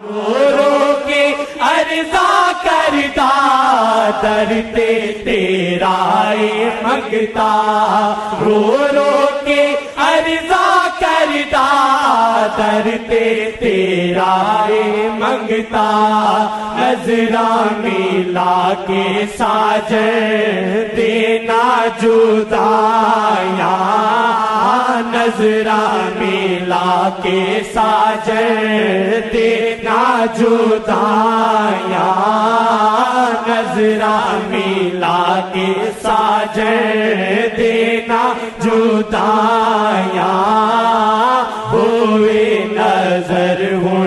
رو رو کے عرضا کرتا درتے تیرا منگتا، رو رو کے عرضا کرتا درتے تیرا منگتا، نظراں ملا کے ساجن دینا جدایا، نظراں ملا کے ساجن دینا جدایا، نظراں ملا کے ساجن دینا جدایا، ہوئے نظر ہوں